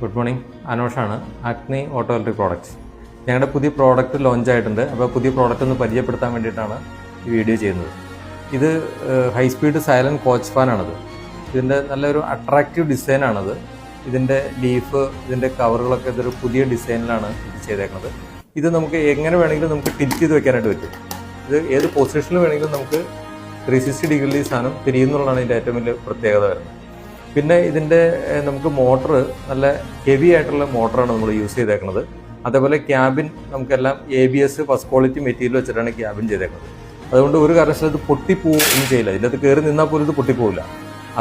Good morning, അനോഷാണ്. അഗ്നി auto electric products. ഞങ്ങളുടെ പുതിയ പ്രോഡക്റ്റ് ലോഞ്ച് ആയിട്ടുണ്ട്. അപ്പോൾ പുതിയ പ്രോഡക്റ്റ് ഒന്ന് പരിചയപ്പെടുത്താൻ വേണ്ടിയിട്ടാണ് ഈ വീഡിയോ ചെയ്യുന്നത്. ഇത് ഹൈ സ്പീഡ് സൈലൻറ്റ് കോച്ച് ഫാനാണത്. ഇതിൻ്റെ നല്ലൊരു അട്രാക്റ്റീവ് ഡിസൈനാണത്. ഇതിൻ്റെ ലീഫ്, ഇതിൻ്റെ കവറുകളൊക്കെ ഇതൊരു പുതിയ ഡിസൈനിലാണ് ഇത് ചെയ്തേക്കുന്നത്. ഇത് നമുക്ക് എങ്ങനെ വേണമെങ്കിലും നമുക്ക് ടിൽറ്റ് ചെയ്ത് വെക്കാനായിട്ട് പറ്റും. ഇത് ഏത് പൊസിഷനിൽ വേണമെങ്കിലും നമുക്ക് 360 ഡിഗ്രിയിൽ ഈ സാധനം തിരിയുന്നുള്ളതാണ് ഇതിൻ്റെ ഏറ്റവും വലിയ പ്രത്യേകത വരുന്നത്. പിന്നെ ഇതിൻ്റെ നമുക്ക് മോട്ടർ നല്ല ഹെവി ആയിട്ടുള്ള മോട്ടറാണ് നമ്മൾ യൂസ് ചെയ്തേക്കുന്നത്. അതേപോലെ ക്യാബിൻ നമുക്കെല്ലാം ABS ഫസ്റ്റ് ക്വാളിറ്റി മെറ്റീരിയൽ വെച്ചിട്ടാണ് ക്യാബിൻ ചെയ്തേക്കുന്നത്. അതുകൊണ്ട് ഒരു കാരണവശാലും ഇത് പൊട്ടിപ്പോവും ഒന്നും ചെയ്യില്ല. ഇതിനകത്ത് കയറി നിന്നാൽ പോലും ഇത് പൊട്ടിപ്പോവില്ല.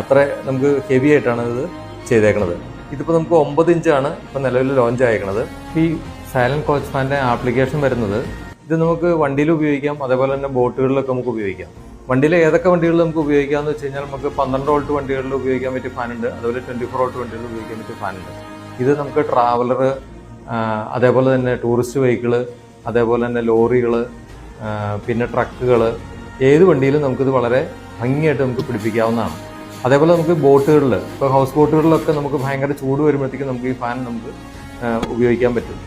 അത്ര നമുക്ക് ഹെവി ആയിട്ടാണ് ഇത് ചെയ്തേക്കുന്നത്. ഇതിപ്പോൾ നമുക്ക് 9 ഇഞ്ചാണ് ഇപ്പോൾ നിലവിൽ ലോഞ്ച് ആയേക്കുന്നത്. ഈ സൈലൻറ്റ് കോച്ച് ഫാൻ്റെ ആപ്ലിക്കേഷൻ വരുന്നത്, ഇത് നമുക്ക് വണ്ടിയിൽ ഉപയോഗിക്കാം, അതേപോലെ തന്നെ ബോട്ടുകളിലൊക്കെ നമുക്ക് ഉപയോഗിക്കാം. വണ്ടിയിൽ ഏതൊക്കെ വണ്ടികളിൽ നമുക്ക് ഉപയോഗിക്കാമെന്ന് വെച്ച് കഴിഞ്ഞാൽ നമുക്ക് 12 വോൾട്ട് വണ്ടികളിൽ ഉപയോഗിക്കാൻ പറ്റിയ ഫാനുണ്ട്, അതുപോലെ 24 വോൾട്ട് വണ്ടികളിൽ ഉപയോഗിക്കാൻ പറ്റിയ ഫാനുണ്ട്. ഇത് നമുക്ക് ട്രാവലർ, അതേപോലെ തന്നെ ടൂറിസ്റ്റ് വെഹിക്കിള്, അതേപോലെ തന്നെ ലോറികൾ, പിന്നെ ട്രക്കുകൾ, ഏത് വണ്ടിയിലും നമുക്കിത് വളരെ ഭംഗിയായിട്ട് നമുക്ക് പിടിപ്പിക്കാവുന്നതാണ്. അതേപോലെ നമുക്ക് ബോട്ടുകളിൽ, ഇപ്പോൾ ഹൗസ് ബോട്ടുകളിലൊക്കെ നമുക്ക് ഭയങ്കര ചൂട് വരുമ്പോഴത്തേക്കും നമുക്ക് ഈ ഫാൻ നമുക്ക് ഉപയോഗിക്കാൻ പറ്റും.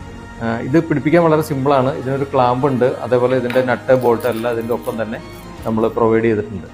ഇത് പിടിപ്പിക്കാൻ വളരെ സിമ്പിളാണ്. ഇതിനൊരു ക്ലാമ്പ് ഉണ്ട്, അതേപോലെ ഇതിൻ്റെ നട്ട് ബോൾട്ട് എല്ലാം ഇതിൻ്റെ ഒപ്പം തന്നെ നമ്മൾ പ്രൊവൈഡ് ചെയ്തിട്ടുണ്ട്.